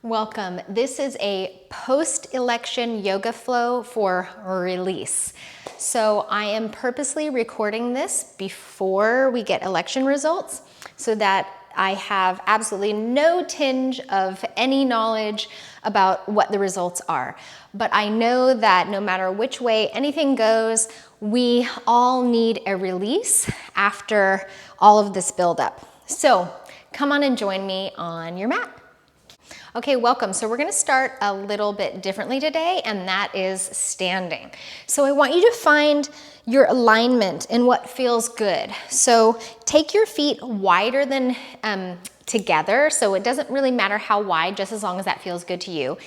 Welcome. This is a post-election yoga flow for release. So I am purposely recording this before we get election results so that I have absolutely no tinge of any knowledge about what the results are. But I know that no matter which way anything goes, we all need a release after all of this buildup. So come on and join me on your mat. Okay, welcome. So we're going to start a little bit differently today, and that is standing. So I want you to find your alignment and what feels good. So take your feet wider than together, so it doesn't really matter how wide, just as long as that feels good to you.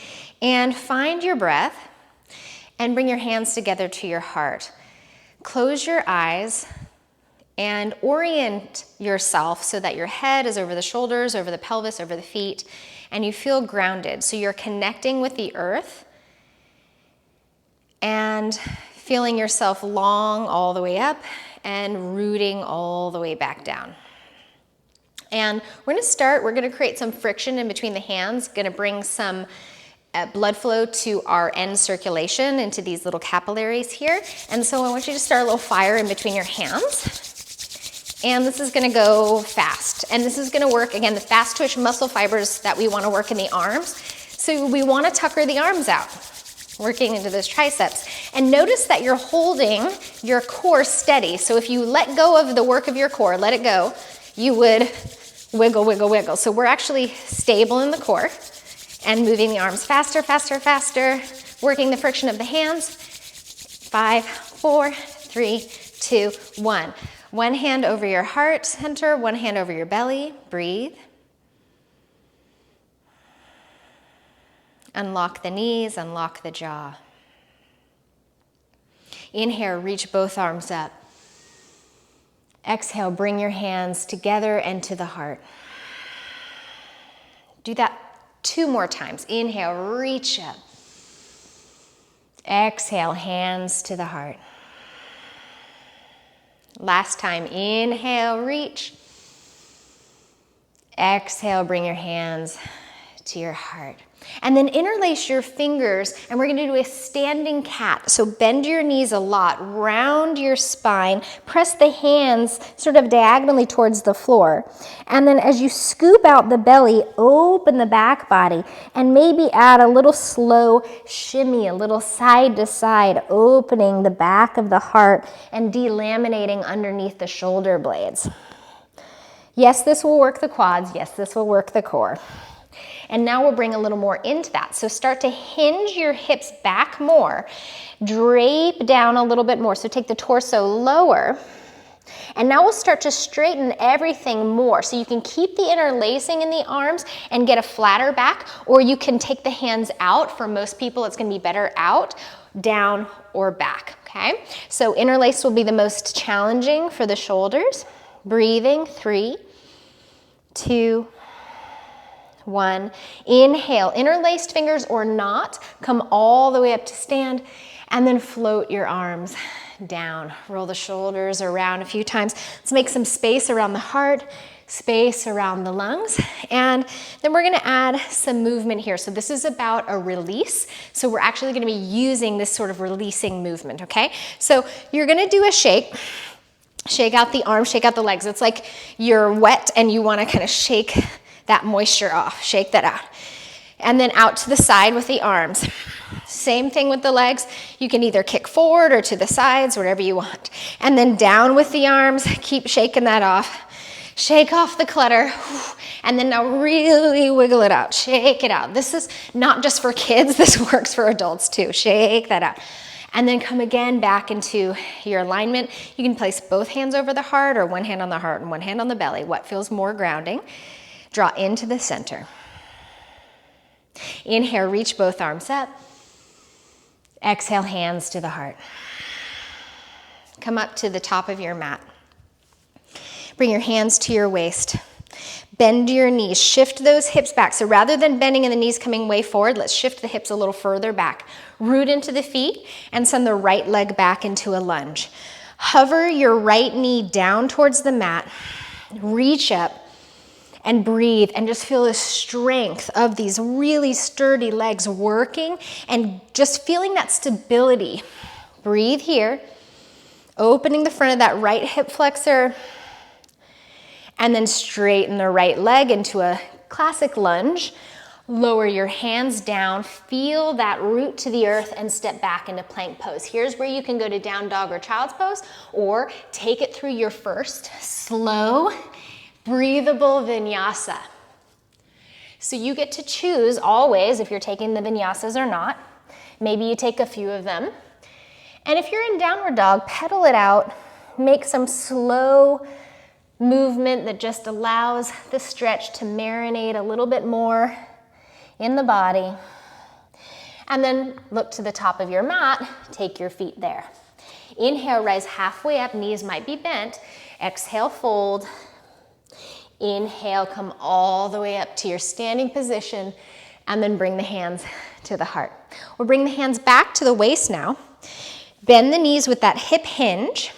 And find your breath and bring your hands together to your heart. Close your eyes and orient yourself so that your head is over the shoulders, over the pelvis, over the feet, and you feel grounded. So you're connecting with the earth and feeling yourself long all the way up and rooting all the way back down. And we're gonna create some friction in between the hands, gonna bring some blood flow to our end circulation into these little capillaries here. And so I want you to start a little fire in between your hands. And this is gonna go fast. And this is gonna work, again, the fast twitch muscle fibers that we wanna work in the arms. So we wanna tucker the arms out, working into those triceps. And notice that you're holding your core steady. So if you let go of the work of your core, let it go, you would wiggle, wiggle, wiggle. So we're actually stable in the core and moving the arms faster, faster, faster, working the friction of the hands. 5, 4, 3, 2, 1. One hand over your heart center, one hand over your belly. Breathe. Unlock the knees, unlock the jaw. Inhale, reach both arms up. Exhale, bring your hands together and to the heart. Do that 2 more times. Inhale, reach up. Exhale, hands to the heart. Last time, inhale, reach. Exhale, bring your hands to your heart. And then interlace your fingers, and we're gonna do a standing cat. So bend your knees a lot, round your spine, press the hands sort of diagonally towards the floor. And then as you scoop out the belly, open the back body, and maybe add a little slow shimmy, a little side to side, opening the back of the heart and delaminating underneath the shoulder blades. Yes, this will work the quads. Yes, this will work the core. And now we'll bring a little more into that. So start to hinge your hips back more, drape down a little bit more. So take the torso lower. And now we'll start to straighten everything more. So you can keep the interlacing in the arms and get a flatter back, or you can take the hands out. For most people, it's gonna be better out, down, or back, okay? So interlace will be the most challenging for the shoulders. Breathing, 3, 2, 1. Inhale, interlaced fingers or not, come all the way up to stand, and then float your arms down. Roll the shoulders around a few times. Let's make some space around the heart, space around the lungs, and then we're gonna add some movement here. So this is about a release. So we're actually gonna be using this sort of releasing movement, okay? So you're gonna do a shake. Shake out the arms, shake out the legs. It's like you're wet and you wanna kind of shake that moisture off. Shake that out. And then out to the side with the arms. Same thing with the legs. You can either kick forward or to the sides, whatever you want. And then down with the arms. Keep shaking that off. Shake off the clutter. And then now really wiggle it out. Shake it out. This is not just for kids. This works for adults too. Shake that out. And then come again back into your alignment. You can place both hands over the heart or one hand on the heart and one hand on the belly. What feels more grounding? Draw into the center. Inhale, reach both arms up. Exhale, hands to the heart. Come up to the top of your mat. Bring your hands to your waist. Bend your knees, shift those hips back. So rather than bending and the knees coming way forward, let's shift the hips a little further back. Root into the feet and send the right leg back into a lunge. Hover your right knee down towards the mat. Reach up. and breathe and just feel the strength of these really sturdy legs working and just feeling that stability. Breathe here, opening the front of that right hip flexor, and then straighten the right leg into a classic lunge. Lower your hands down, feel that root to the earth, and step back into plank pose. Here's where you can go to down dog or child's pose, or take it through your first slow, breathable vinyasa. So you get to choose always if you're taking the vinyasas or not. Maybe you take a few of them. And if you're in downward dog, pedal it out, make some slow movement that just allows the stretch to marinate a little bit more in the body. And then look to the top of your mat, take your feet there. Inhale, rise halfway up, knees might be bent. Exhale, fold. Inhale, come all the way up to your standing position, and then bring the hands to the heart. We'll bring the hands back to the waist now. Bend the knees with that hip hinge.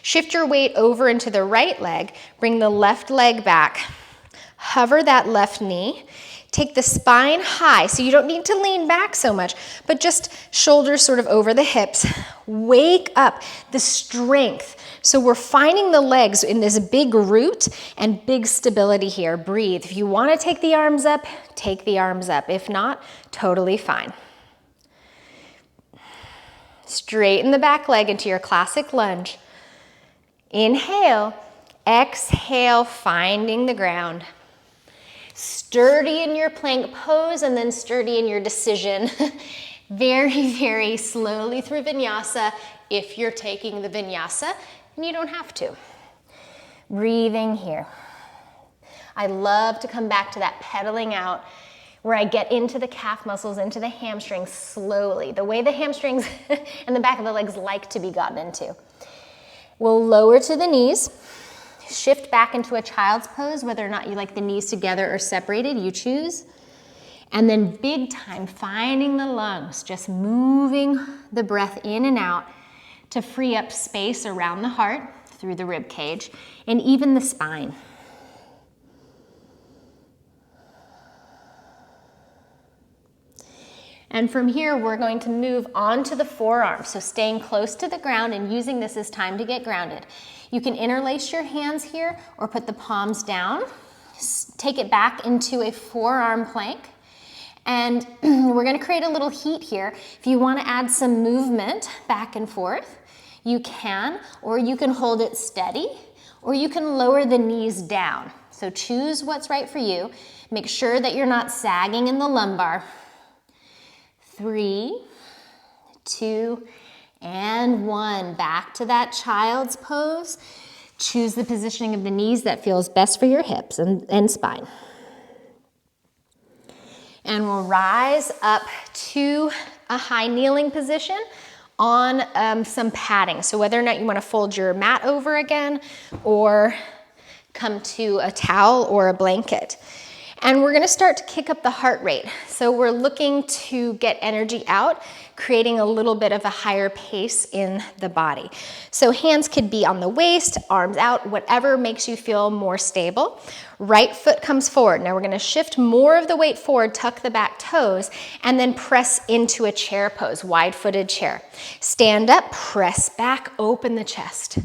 Shift your weight over into the right leg. Bring the left leg back. Hover that left knee. Take the spine high, so you don't need to lean back so much, but just shoulders sort of over the hips. Wake up the strength. So we're finding the legs in this big root and big stability here. Breathe. If you want to take the arms up, take the arms up. If not, totally fine. Straighten the back leg into your classic lunge. Inhale, exhale, finding the ground. Sturdy in your plank pose and then sturdy in your decision. Very, very slowly through vinyasa if you're taking the vinyasa, and you don't have to. Breathing here. I love to come back to that pedaling out where I get into the calf muscles, into the hamstrings slowly, the way the hamstrings and the back of the legs like to be gotten into. We'll lower to the knees. Shift back into a child's pose, whether or not you like the knees together or separated, you choose. And then big time, finding the lungs, just moving the breath in and out to free up space around the heart, through the rib cage, and even the spine. And from here, we're going to move onto the forearms. So staying close to the ground and using this as time to get grounded. You can interlace your hands here or put the palms down. Take it back into a forearm plank. And we're gonna create a little heat here. If you wanna add some movement back and forth, you can, or you can hold it steady, or you can lower the knees down. So choose what's right for you. Make sure that you're not sagging in the lumbar. 3, 2, and 1. Back to that child's pose. Choose the positioning of the knees that feels best for your hips and spine. And we'll rise up to a high kneeling position on some padding. So whether or not you want to fold your mat over again or come to a towel or a blanket. And we're gonna start to kick up the heart rate. So we're looking to get energy out, creating a little bit of a higher pace in the body. So hands could be on the waist, arms out, whatever makes you feel more stable. Right foot comes forward. Now we're gonna shift more of the weight forward, tuck the back toes, and then press into a chair pose, wide-footed chair. Stand up, press back, open the chest.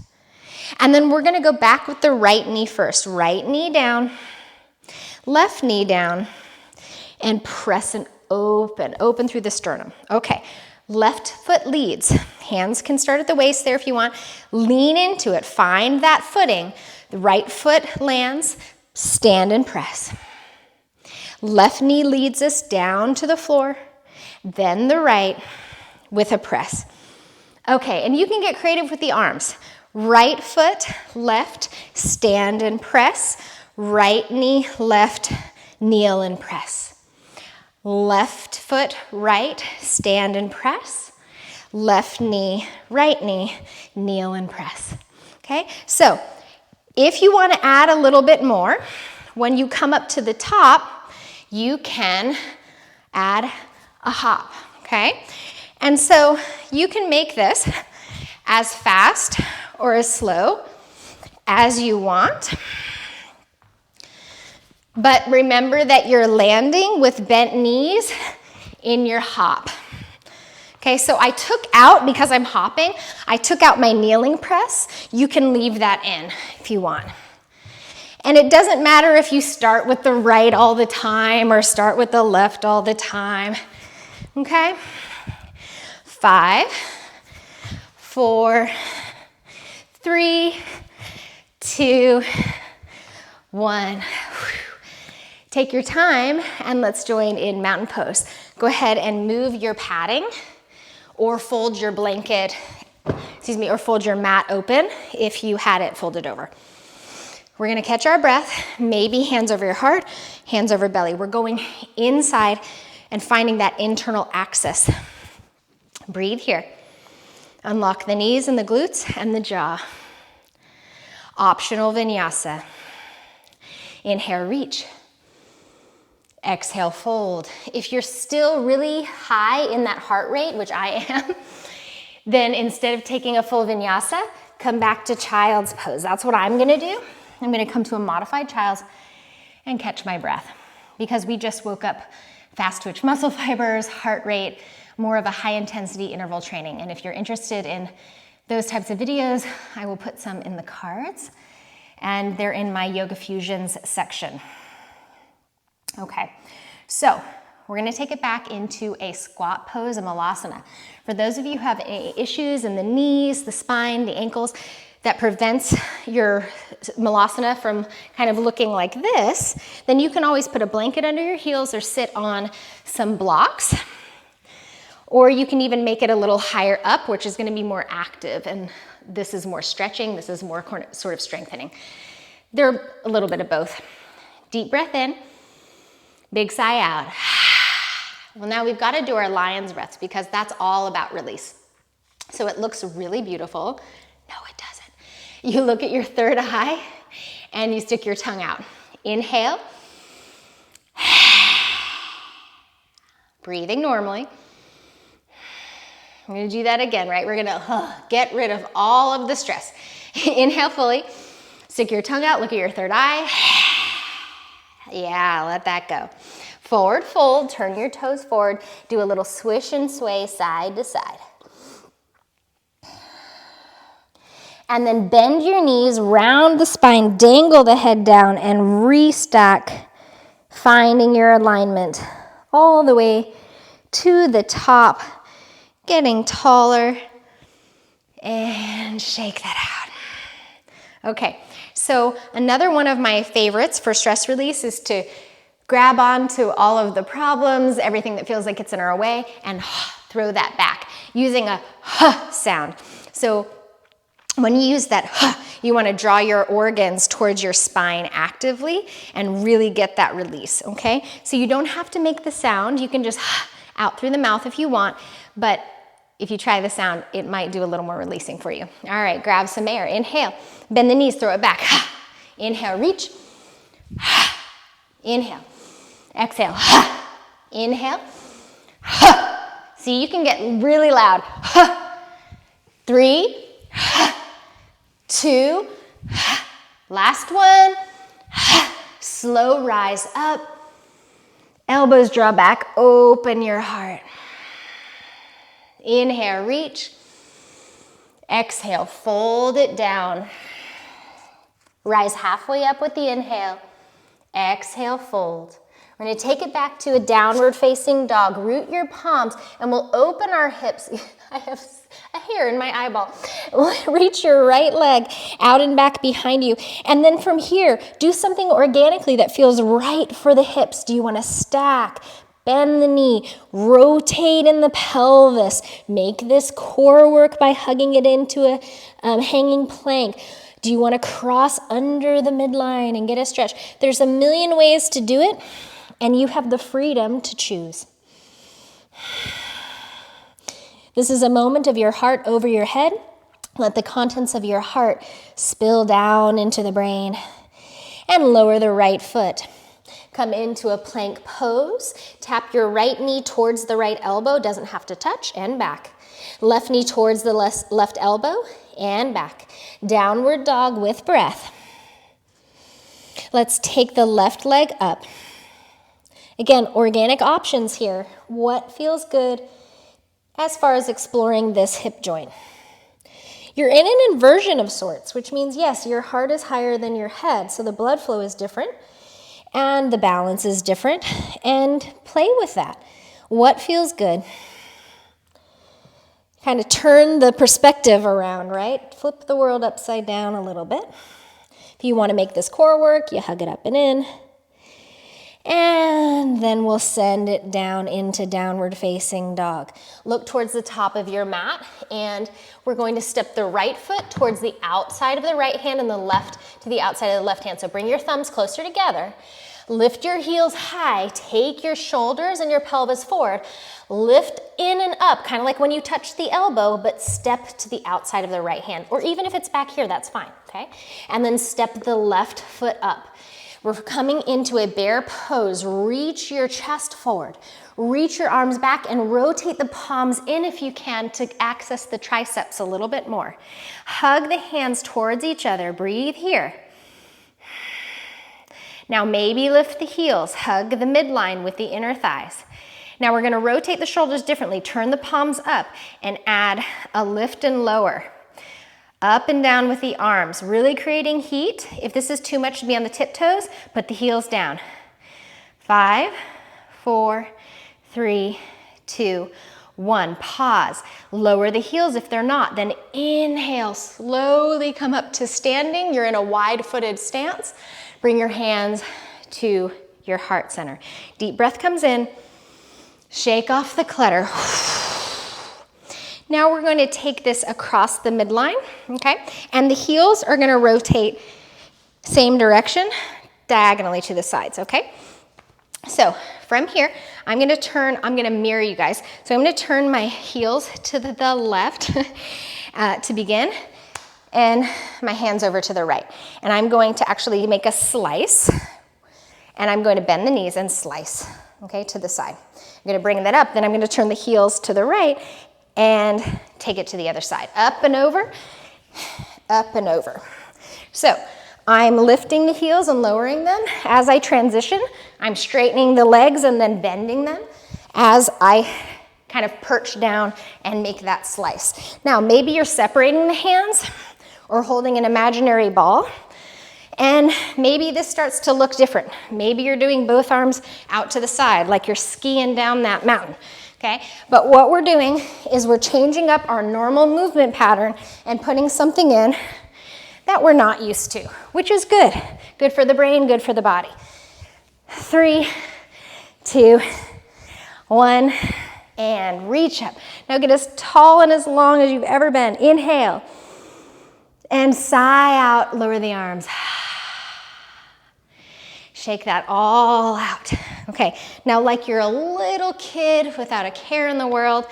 And then we're gonna go back with the right knee first. Right knee down. Left knee down, and press and open through the sternum. Okay, left foot leads. Hands can start at the waist there if you want. Lean into it, find that footing. The right foot lands, stand and press. Left knee leads us down to the floor, then the right with a press. Okay, and you can get creative with the arms. Right foot, left, stand and press. Right knee, left, kneel and press. Left foot, right, stand and press. Left knee, right knee, kneel and press. Okay, so if you want to add a little bit more, when you come up to the top, you can add a hop, okay? And so you can make this as fast or as slow as you want. But remember that you're landing with bent knees in your hop. Okay, so I took out, because I'm hopping, I took out my kneeling press. You can leave that in if you want. And it doesn't matter if you start with the right all the time or start with the left all the time. Okay? 5, 4, 3, 2, 1. Take your time and let's join in mountain pose. Go ahead and move your padding or fold your blanket, or fold your mat open if you had it folded over. We're gonna catch our breath, maybe hands over your heart, hands over belly. We're going inside and finding that internal axis. Breathe here. Unlock the knees and the glutes and the jaw. Optional vinyasa. Inhale, reach. Exhale, fold. If you're still really high in that heart rate, which I am, then instead of taking a full vinyasa, come back to child's pose. That's what I'm gonna do. I'm gonna come to a modified child's and catch my breath because we just woke up fast twitch muscle fibers, heart rate, more of a high intensity interval training. And if you're interested in those types of videos, I will put some in the cards and they're in my Yoga Fusions section. Okay, so we're gonna take it back into a squat pose, a malasana. For those of you who have issues in the knees, the spine, the ankles, that prevents your malasana from kind of looking like this, then you can always put a blanket under your heels or sit on some blocks. Or you can even make it a little higher up, which is gonna be more active. And this is more stretching, this is more sort of strengthening. They're a little bit of both. Deep breath in, big sigh out. Well, now we've gotta do our lion's breaths because that's all about release. So it looks really beautiful. No, it doesn't. You look at your third eye and you stick your tongue out. Inhale. Breathing normally. I'm gonna do that again, right? We're gonna get rid of all of the stress. Inhale fully. Stick your tongue out, look at your third eye. Yeah, let that go. Forward fold, turn your toes forward. Do a little swish and sway side to side. And then bend your knees, round the spine, dangle the head down, and restack, finding your alignment all the way to the top, getting taller, and shake that out. Okay, so another one of my favorites for stress release is to grab onto all of the problems, everything that feels like it's in our way, and throw that back using a sound. So when you use that, you want to draw your organs towards your spine actively and really get that release, okay? So you don't have to make the sound. You can just out through the mouth if you want, but if you try the sound, it might do a little more releasing for you. All right, grab some air. Inhale, bend the knees, throw it back. Inhale, reach. Inhale, exhale. Inhale. See, you can get really loud. 3, 2, last one. Slow rise up. Elbows draw back, open your heart. Inhale, reach. Exhale, fold it down. Rise halfway up with the inhale. Exhale, fold. We're gonna take it back to a downward facing dog. Root your palms and we'll open our hips. I have a hair in my eyeball. Reach your right leg out and back behind you. And then from here, do something organically that feels right for the hips. Do you wanna stack? Bend the knee, rotate in the pelvis. Make this core work by hugging it into a hanging plank. Do you want to cross under the midline and get a stretch? There's a million ways to do it, and you have the freedom to choose. This is a moment of your heart over your head. Let the contents of your heart spill down into the brain. And lower the right foot. Come into a plank pose. Tap your right knee towards the right elbow. Doesn't have to touch. And back. Left knee towards the left elbow. And back. Downward dog with breath. Let's take the left leg up. Again, organic options here. What feels good as far as exploring this hip joint? You're in an inversion of sorts, which means, yes, your heart is higher than your head, so the blood flow is different, and the balance is different, and play with that. What feels good? Kind of turn the perspective around, right? Flip the world upside down a little bit. If you want to make this core work, you hug it up and in. And then we'll send it down into downward facing dog. Look towards the top of your mat, and we're going to step the right foot towards the outside of the right hand and the left to the outside of the left hand. So bring your thumbs closer together. Lift your heels high. Take your shoulders and your pelvis forward. Lift in and up, kind of like when you touch the elbow, but step to the outside of the right hand. Or even if it's back here, that's fine, okay? And then step the left foot up. We're coming into a bear pose. Reach your chest forward. Reach your arms back and rotate the palms in if you can to access the triceps a little bit more. Hug the hands towards each other. Breathe here. Now maybe lift the heels. Hug the midline with the inner thighs. Now we're going to rotate the shoulders differently. Turn the palms up and add a lift and lower. Up and down with the arms, really creating heat. If this is too much to be on the tiptoes, put the heels down. 5, 4, 3, 2, 1. Pause. Lower the heels if they're not. Then inhale, slowly come up to standing. You're in a wide-footed stance. Bring your hands to your heart center. Deep breath comes in. Shake off the clutter. Now we're going to take this across the midline, okay? And the heels are going to rotate same direction, diagonally to the sides, okay? So from here, I'm going to mirror you guys. So I'm going to turn my heels to the left to begin, and my hands over to the right. And I'm going to actually make a slice, and I'm going to bend the knees and slice, okay, to the side. I'm going to bring that up, then I'm going to turn the heels to the right, and take it to the other side. Up and over, up and over. So I'm lifting the heels and lowering them. As I transition, I'm straightening the legs and then bending them as I kind of perch down and make that slice. Now, maybe you're separating the hands or holding an imaginary ball, and maybe this starts to look different. Maybe you're doing both arms out to the side like you're skiing down that mountain. Okay, but what we're doing is we're changing up our normal movement pattern and putting something in that we're not used to, which is good. Good for the brain, good for the body. 3, 2, 1, and reach up. Now get as tall and as long as you've ever been. Inhale, and sigh out, lower the arms. Shake that all out. Okay, now like you're a little kid without a care in the world,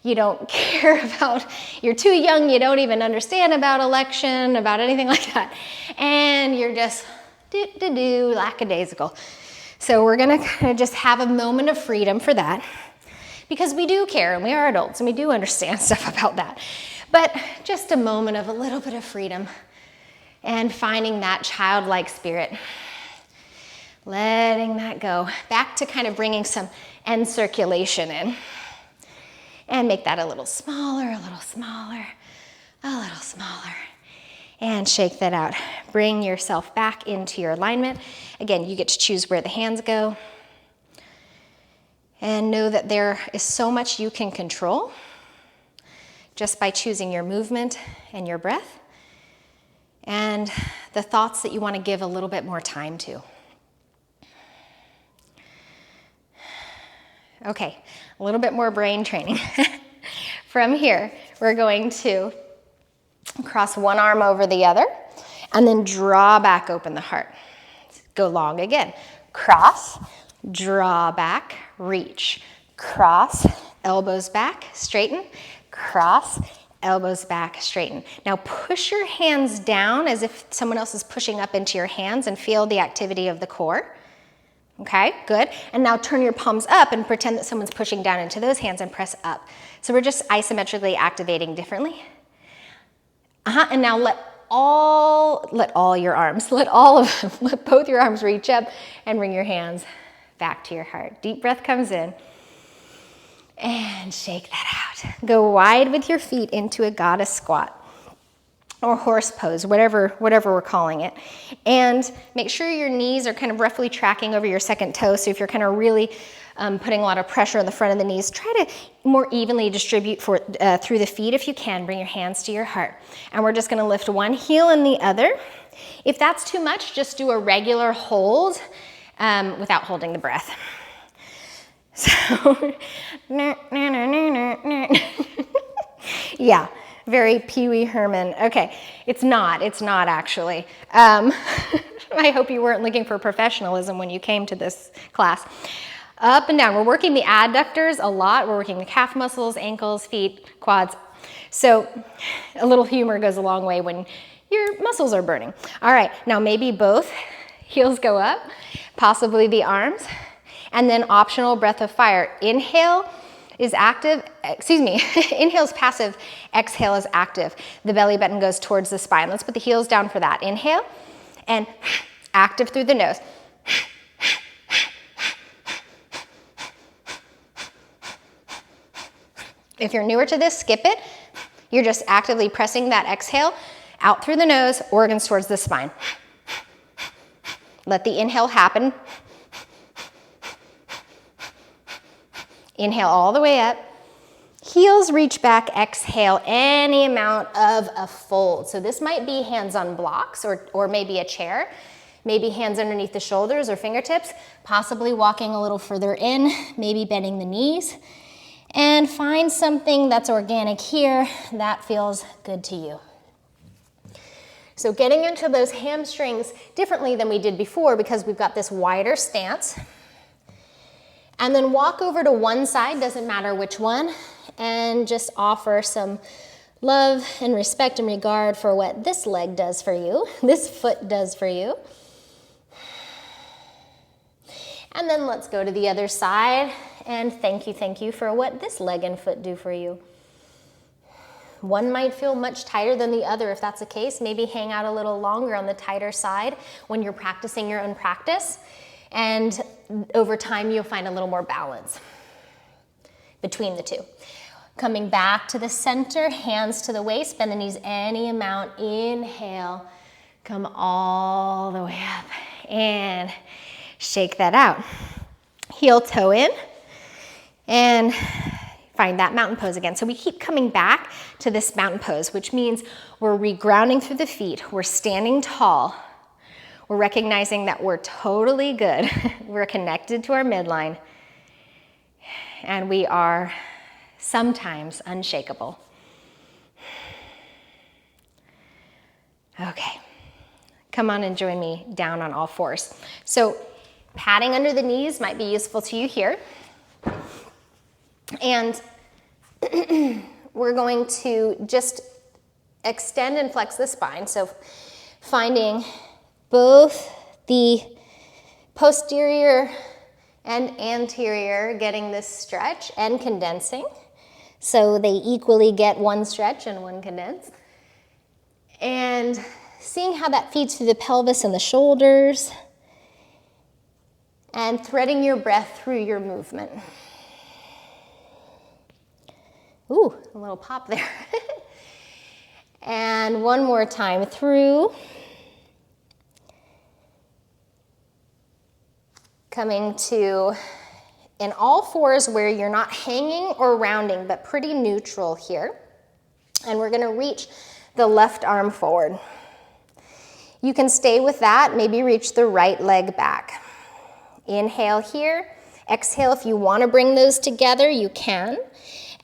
you don't care about, you're too young, you don't even understand about election, about anything like that, and you're just lackadaisical. So we're gonna kind of just have a moment of freedom for that, because we do care and we are adults and we do understand stuff about that. But just a moment of a little bit of freedom and finding that childlike spirit. Letting that go. Back to kind of bringing some end circulation in. And make that a little smaller, a little smaller, a little smaller. And shake that out. Bring yourself back into your alignment. Again, you get to choose where the hands go. And know that there is so much you can control just by choosing your movement and your breath and the thoughts that you want to give a little bit more time to. Okay, a little bit more brain training. From here, we're going to cross one arm over the other and then draw back open the heart. Go long again. Cross, draw back, reach. Cross, elbows back, straighten. Cross, elbows back, straighten. Now push your hands down as if someone else is pushing up into your hands and feel the activity of the core. Okay, good. And now turn your palms up and pretend that someone's pushing down into those hands and press up. So we're just isometrically activating differently. And now let let all your arms, let all of them, let both your arms reach up and bring your hands back to your heart. Deep breath comes in and shake that out. Go wide with your feet into a goddess squat or horse pose, whatever we're calling it. And make sure your knees are kind of roughly tracking over your second toe. So if you're kind of really putting a lot of pressure on the front of the knees, try to more evenly distribute through the feet if you can. Bring your hands to your heart. And we're just gonna lift one heel and the other. If that's too much, just do a regular hold without holding the breath. So, yeah, very Pee Wee Herman. Okay, it's not actually. I hope you weren't looking for professionalism when you came to this class. Up and down, we're working the adductors a lot. We're working the calf muscles, ankles, feet, quads. So a little humor goes a long way when your muscles are burning. All right, now maybe both heels go up, possibly the arms, and then optional breath of fire. Inhale is active, inhale is passive, exhale is active. The belly button goes towards the spine. Let's put the heels down for that. Inhale, and active through the nose. If you're newer to this, skip it. You're just actively pressing that exhale out through the nose, organs towards the spine. Let the inhale happen. Inhale all the way up. Heels reach back, exhale any amount of a fold. So this might be hands on blocks or maybe a chair, maybe hands underneath the shoulders or fingertips, possibly walking a little further in, maybe bending the knees. And find something that's organic here that feels good to you. So getting into those hamstrings differently than we did before because we've got this wider stance. And then walk over to one side, doesn't matter which one, and just offer some love and respect and regard for what this leg does for you, this foot does for you. And then let's go to the other side and thank you for what this leg and foot do for you. One might feel much tighter than the other. If that's the case, maybe hang out a little longer on the tighter side when you're practicing your own practice. And over time, you'll find a little more balance between the two. Coming back to the center, hands to the waist, bend the knees any amount. Inhale, come all the way up and shake that out. Heel toe in and find that mountain pose again. So we keep coming back to this mountain pose, which means we're regrounding through the feet. We're standing tall. We're recognizing that we're totally good. We're connected to our midline. And we are sometimes unshakable. Okay. Come on and join me down on all fours. So padding under the knees might be useful to you here. And we're going to just extend and flex the spine. So finding both the posterior and anterior getting this stretch and condensing. So they equally get one stretch and one condense. And seeing how that feeds through the pelvis and the shoulders. And threading your breath through your movement. Ooh, a little pop there. And one more time through. Coming to in all fours where you're not hanging or rounding, but pretty neutral here. And we're gonna reach the left arm forward. You can stay with that, maybe reach the right leg back. Inhale here, exhale. If you wanna bring those together, you can.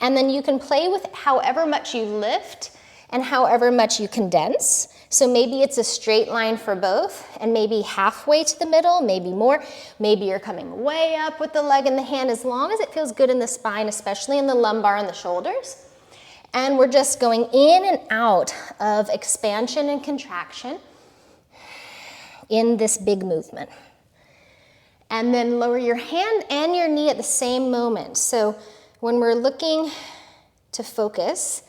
And then you can play with however much you lift and however much you condense. So maybe it's a straight line for both and maybe halfway to the middle, maybe more. Maybe you're coming way up with the leg and the hand as long as it feels good in the spine, especially in the lumbar and the shoulders. And we're just going in and out of expansion and contraction in this big movement. And then lower your hand and your knee at the same moment. So when we're looking to focus,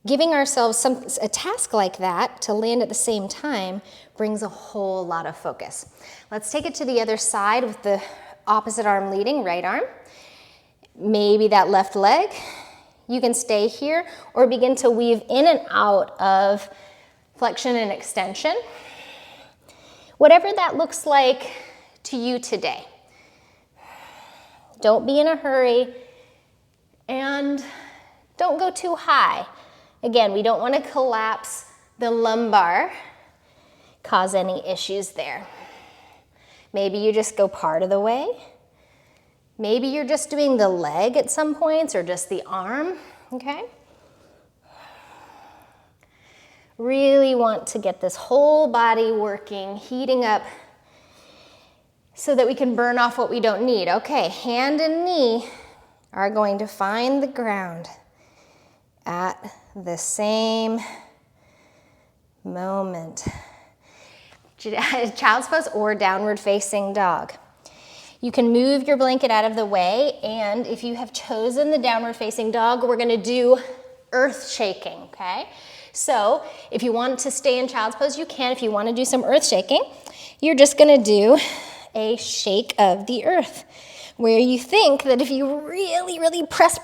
Giving ourselves a task like that to land at the same time brings a whole lot of focus. Let's take it to the other side with the opposite arm leading, right arm. Maybe that left leg. You can stay here or begin to weave in and out of flexion and extension. Whatever that looks like to you today. Don't be in a hurry and don't go too high. Again, we don't want to collapse the lumbar, cause any issues there. Maybe you just go part of the way. Maybe you're just doing the leg at some points or just the arm, okay? Really want to get this whole body working, heating up so that we can burn off what we don't need. Okay, hand and knee are going to find the ground at the same moment. Child's pose or downward facing dog. You can move your blanket out of the way, and if you have chosen the downward facing dog, we're gonna do earth shaking, okay? So if you want to stay in child's pose, you can. If you want to do some earth shaking, you're just gonna do a shake of the earth, where you think that if you really, really press,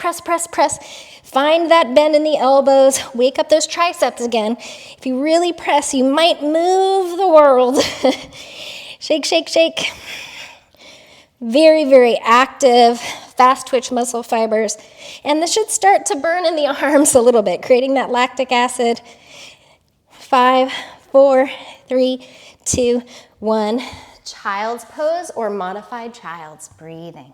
find that bend in the elbows, wake up those triceps again. If you really press, you might move the world. Shake, shake, shake. Very, very active, fast twitch muscle fibers. And this should start to burn in the arms a little bit, creating that lactic acid. 5, 4, 3, 2, 1. Child's pose or modified child's breathing.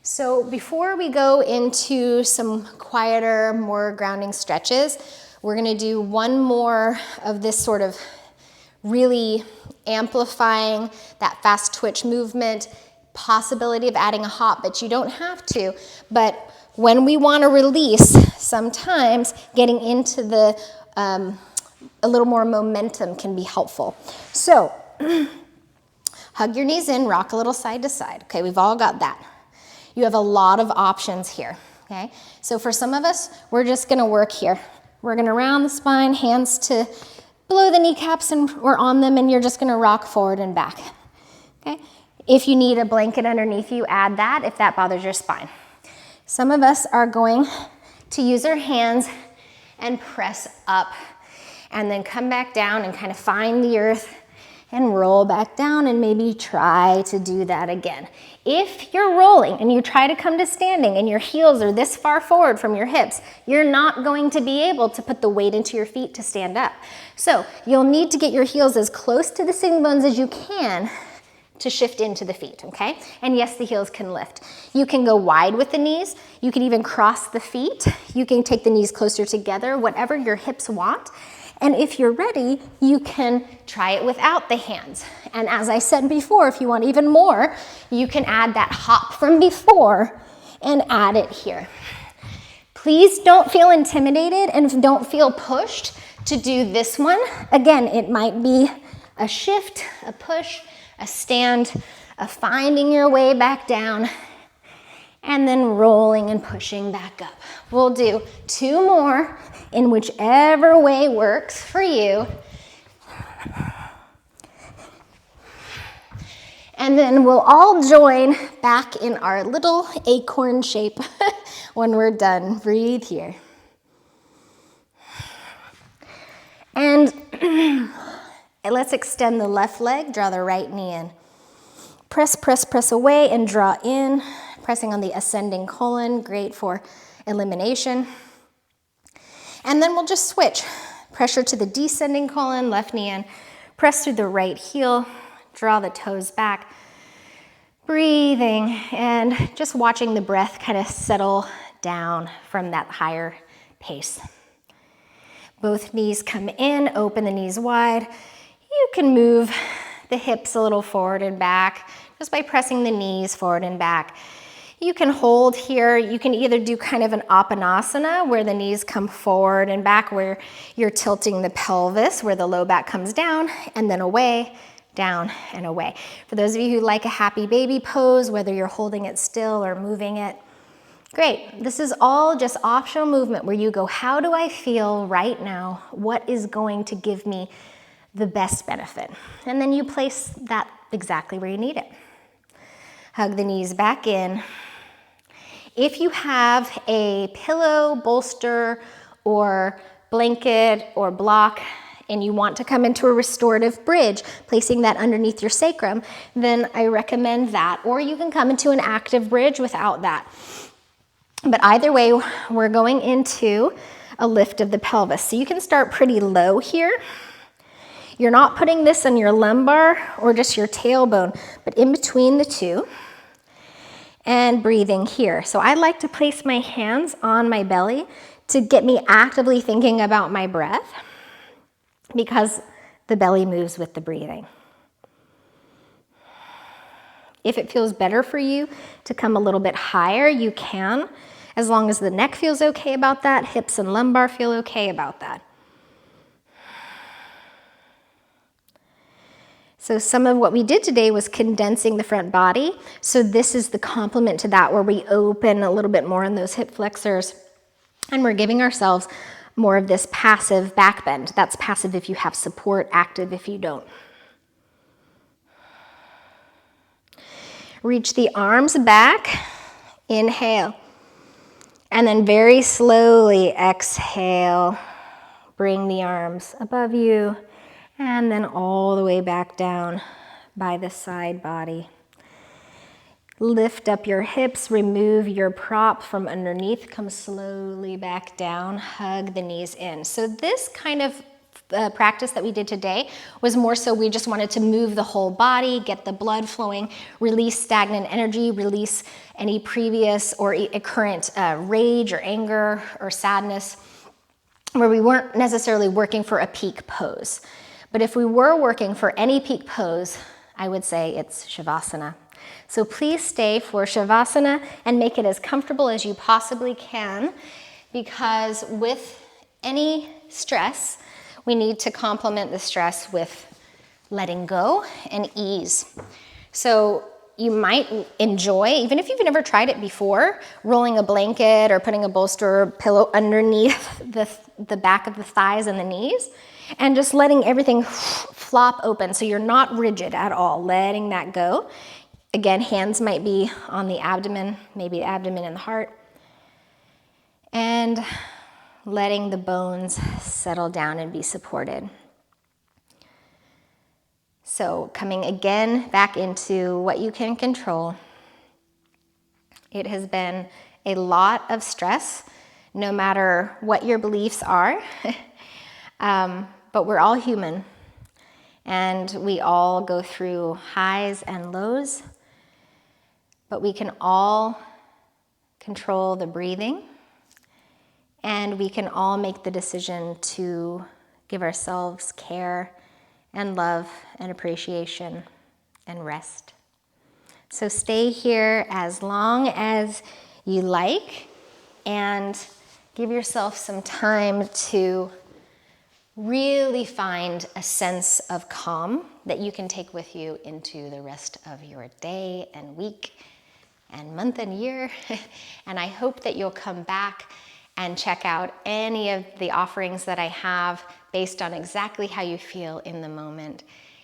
So before we go into some quieter, more grounding stretches, we're going to do one more of this sort of really amplifying that fast twitch movement, possibility of adding a hop, but you don't have to. But when we want to release, sometimes getting into the a little more momentum can be helpful. So hug your knees in, rock a little side to side. Okay, we've all got that. You have a lot of options here, okay? So for some of us, we're just gonna work here. We're gonna round the spine, hands to below the kneecaps or on them, and you're just gonna rock forward and back, okay? If you need a blanket underneath you, add that if that bothers your spine. Some of us are going to use our hands and press up and then come back down and kind of find the earth and roll back down and maybe try to do that again. If you're rolling and you try to come to standing and your heels are this far forward from your hips, you're not going to be able to put the weight into your feet to stand up. So you'll need to get your heels as close to the sitting bones as you can to shift into the feet, okay? And yes, the heels can lift. You can go wide with the knees. You can even cross the feet. You can take the knees closer together, whatever your hips want. And if you're ready, you can try it without the hands. And as I said before, if you want even more, you can add that hop from before and add it here. Please don't feel intimidated and don't feel pushed to do this one. Again, it might be a shift, a push, a stand, a finding your way back down, and then rolling and pushing back up. We'll do 2 more in whichever way works for you. And then we'll all join back in our little acorn shape when we're done. Breathe here. And let's extend the left leg, draw the right knee in. Press, press, press away and draw in, pressing on the ascending colon, great for elimination. And then we'll just switch. Pressure to the descending colon, left knee in, press through the right heel, draw the toes back, breathing, and just watching the breath kind of settle down from that higher pace. Both knees come in, open the knees wide. You can move the hips a little forward and back just by pressing the knees forward and back. You can hold here. You can either do kind of an Apanasana where the knees come forward and back, where you're tilting the pelvis, where the low back comes down and then away, down and away. For those of you who like a happy baby pose, whether you're holding it still or moving it, great. This is all just optional movement where you go, how do I feel right now? What is going to give me the best benefit? And then you place that exactly where you need it. Hug the knees back in. If you have a pillow, bolster, or blanket or block, and you want to come into a restorative bridge, placing that underneath your sacrum, then I recommend that. Or you can come into an active bridge without that. But either way, we're going into a lift of the pelvis. So you can start pretty low here. You're not putting this on your lumbar or just your tailbone, but in between the two. And breathing here. So I like to place my hands on my belly to get me actively thinking about my breath, because the belly moves with the breathing. If it feels better for you to come a little bit higher, you can, as long as the neck feels okay about that, hips and lumbar feel okay about that. So some of what we did today was condensing the front body. So this is the complement to that, where we open a little bit more in those hip flexors, and we're giving ourselves more of this passive back bend. That's passive if you have support, active if you don't. Reach the arms back, inhale, and then very slowly exhale. Bring the arms above you, and then all the way back down by the side body. Lift up your hips, remove your prop from underneath, come slowly back down, hug the knees in. So this kind of practice that we did today was more so we just wanted to move the whole body, get the blood flowing, release stagnant energy, release any previous or current rage or anger or sadness, where we weren't necessarily working for a peak pose. But if we were working for any peak pose, I would say it's Shavasana. So please stay for Shavasana and make it as comfortable as you possibly can, because with any stress, we need to complement the stress with letting go and ease. So you might enjoy, even if you've never tried it before, rolling a blanket or putting a bolster or pillow underneath the back of the thighs and the knees, and just letting everything flop open so you're not rigid at all, letting that go. Again, hands might be on the abdomen, maybe the abdomen and the heart. And letting the bones settle down and be supported. So coming again back into what you can control. It has been a lot of stress, no matter what your beliefs are, but we're all human, and we all go through highs and lows. But we can all control the breathing, and we can all make the decision to give ourselves care and love and appreciation and rest. So stay here as long as you like, and give yourself some time to really find a sense of calm that you can take with you into the rest of your day and week and month and year. And I hope that you'll come back and check out any of the offerings that I have based on exactly how you feel in the moment.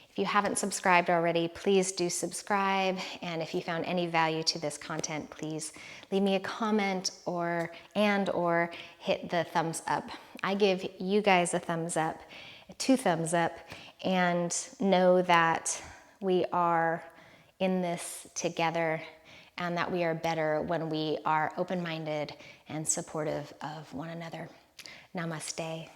If you haven't subscribed already, please do subscribe. And if you found any value to this content, please leave me a comment or hit the thumbs up. I give you guys a thumbs up, 2 thumbs up, and know that we are in this together, and that we are better when we are open-minded and supportive of one another. Namaste.